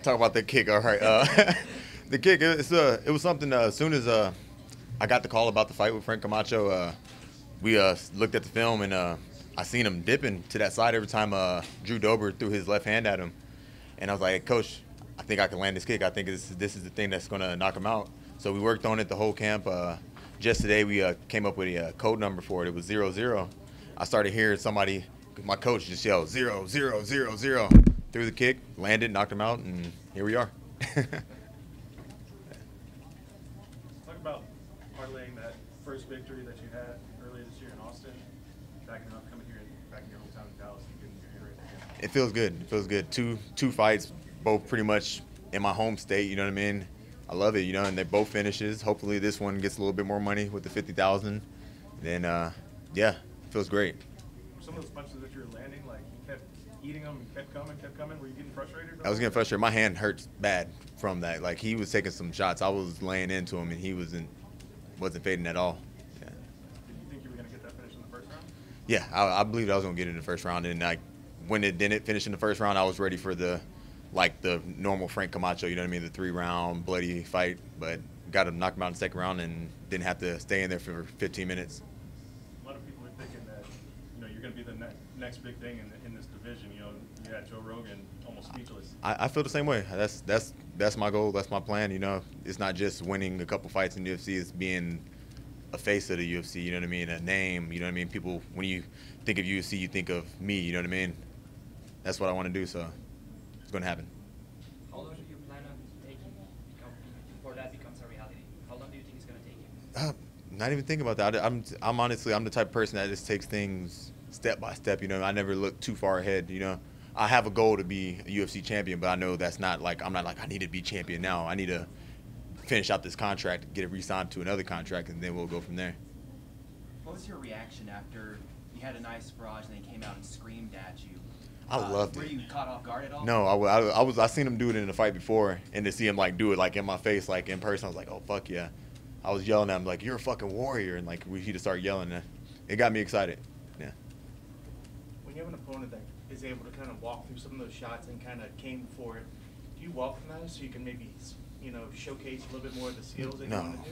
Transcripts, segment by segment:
Talk about the kick. All right. The kick. It was something. As soon as I got the call about the fight with Frank Camacho, we looked at the film and I seen him dipping to that side every time Drew Dober threw his left hand at him, and I was like, hey, Coach, I think I can land this kick. I think this is the thing that's gonna knock him out. So we worked on it the whole camp. Just today we came up with a code number for it. It was 0-0. I started hearing somebody, my coach, just yell 0-0-0-0 threw the kick, landed, knocked him out, and here we are. Talk about parlaying that first victory that you had earlier this year in Austin, backing up, coming here, back in your hometown in Dallas, and getting your hand raised again. It feels good. It feels good. Two fights, both pretty much in my home state. You know what I mean? I love it. You know, and they're both finishes. Hopefully, this one gets a little bit more money with the 50,000. Then, yeah, it feels great. Some of those punches that you were landing, like you kept eating them, and kept coming. Were you getting frustrated? I was getting frustrated. My hand hurts bad from that. Like he was taking some shots. I was laying into him, and he wasn't fading at all. Yeah. Did you think you were gonna get that finish in the first round? Yeah, I believed I was gonna get it in the first round, and when it didn't finish in the first round, I was ready for the normal Frank Camacho. You know what I mean? The 3-round bloody fight, but got to knock him out in the second round, and didn't have to stay in there for 15 minutes. A lot of people are thinking that you're gonna be the next big thing in this division. You had Joe Rogan almost speechless. I feel the same way. That's my goal. That's my plan. You know, it's not just winning a couple fights in the UFC. It's being a face of the UFC. You know what I mean? A name. You know what I mean? People, when you think of UFC, you think of me. You know what I mean? That's what I want to do. So it's going to happen. How long do you plan on taking before that becomes a reality? How long do you think it's going to take you? Not even thinking about that. I'm honestly, I'm the type of person that just takes things step by step. You know, I never look too far ahead. You know, I have a goal to be a UFC champion, but I know that's not like, I'm not like, I need to be champion now. I need to finish out this contract, get it re-signed to another contract, and then we'll go from there. What was your reaction after you had a nice barrage and they came out and screamed at you? I loved it. Were you caught off guard at all? No, I seen him do it in the fight before, and to see him like do it like in my face, like in person, I was like, oh fuck yeah. I was yelling at him like, you're a fucking warrior, and like he just started yelling. It got me excited. Yeah. When you have an opponent that is able to kind of walk through some of those shots and kind of came for it, do you welcome that so you can maybe showcase a little bit more of the skills that you want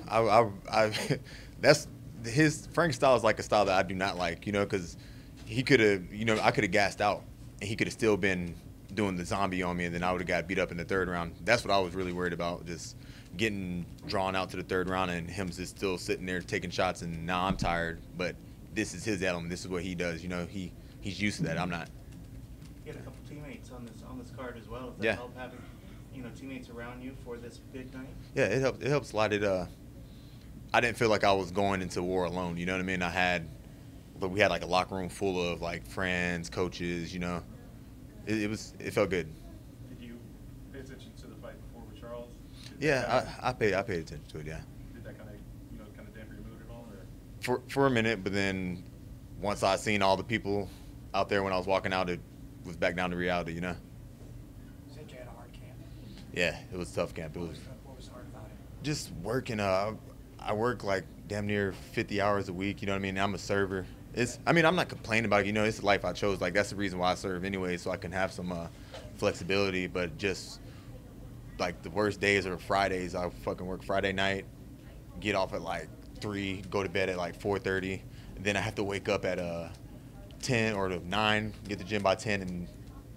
to do? That's Frank's style is like a style that I do not like, you know, because he could have, I could have gassed out, and he could have still been doing the zombie on me, and then I would have got beat up in the third round. That's what I was really worried about, just getting drawn out to the third round and him just still sitting there taking shots, and now I'm tired. But this is his element. This is what he does. You know, he's used to that. I'm not. You had a couple teammates on this card as well. Does that Yeah. help having teammates around you for this big night? Yeah, it helps. It helps a lot. I didn't feel like I was going into war alone. You know what I mean? But we had like a locker room full of like friends, coaches. You know, it felt good. Did you pay attention to the fight before with Charles? I paid attention to it. Yeah. Did that kind of dampen your mood at all? Or? For a minute, but then once I seen all the people out there when I was walking out, it was back down to reality. You know. Said you had a hard camp. Yeah, it was a tough camp. What was hard about it? Just working. I work like damn near 50 hours a week. You know what I mean? I'm a server. I'm not complaining about it. You know, it's the life I chose. Like, that's the reason why I serve anyway, so I can have some flexibility. But just like the worst days are Fridays. I fucking work Friday night, get off at like 3, go to bed at like 4:30, and then I have to wake up at 10 or 9, get to the gym by 10, and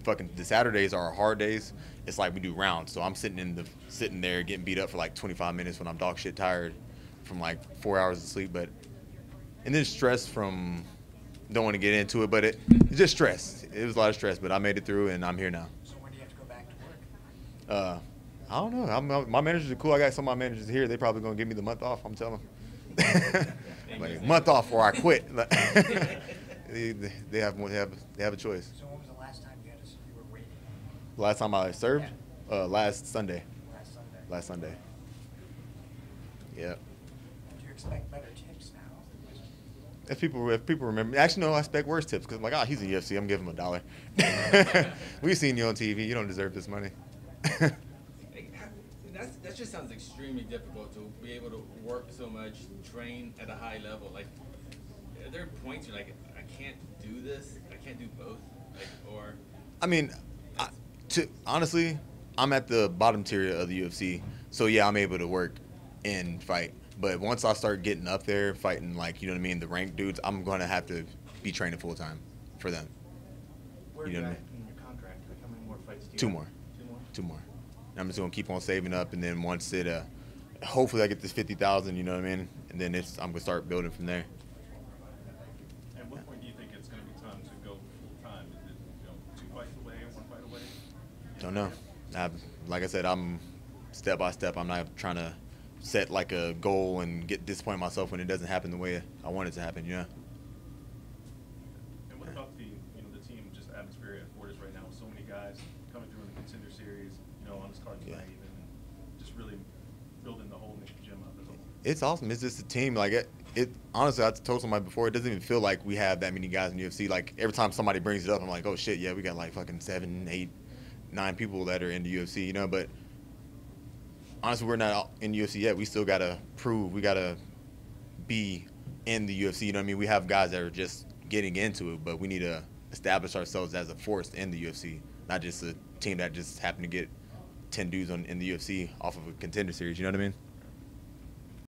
fucking the Saturdays are our hard days. It's like we do rounds, so I'm sitting there getting beat up for like 25 minutes when I'm dog shit tired from like 4 hours of sleep. And then stress from, don't want to get into it, but it's just stress. It was a lot of stress, but I made it through, and I'm here now. So when do you have to go back to work? I don't know. My managers are cool. I got some of my managers here. They probably gonna give me the month off. I'm telling them, like, month off or I quit. they have a choice. So when was the last time you were waiting? Last time I served, Yeah. last Sunday. Last Sunday. Last Sunday. Yeah. Do you expect better tips now? If people remember, actually no, I expect worse tips because I'm like, he's in UFC, I'm giving him $1. We've seen you on TV. You don't deserve this money. That just sounds extremely difficult to be able to work so much, train at a high level. Like, are there points you're like, I can't do this, I can't do both, like, or? I mean, honestly, I'm at the bottom tier of the UFC, so yeah, I'm able to work and fight. But once I start getting up there, fighting like, you know what I mean, the ranked dudes, I'm gonna have to be training full time for them. Where You are know you what I at in your contract? Like, how many more fights do you Two have? more. 2 more? 2 more. I'm just gonna keep on saving up, and then once it, hopefully I get this 50,000, you know what I mean, and then I'm gonna start building from there. At what point do you think it's going to be time to go full time? Is it 2 fights away or 1 fight away? Don't know. Like I said, I'm step by step. I'm not trying to set like a goal and get disappointed myself when it doesn't happen the way I want it to happen. You know. And what about the team, just atmosphere at Fortis right now with so many guys coming through in the contender series, on this card tonight even, and just really building the whole gym up as a whole? It's awesome. It's just a team. Like it honestly, I told somebody before, it doesn't even feel like we have that many guys in the UFC. Like every time somebody brings it up, I'm like, oh shit, yeah, we got like fucking 7, 8, 9 people that are in the UFC, you know. But honestly, we're not in the UFC yet. We still gotta prove. We gotta be in the UFC. You know what I mean? We have guys that are just getting into it, but we need to establish ourselves as a force in the UFC, not just a team that just happened to get 10 dudes in the UFC off of a contender series. You know what I mean?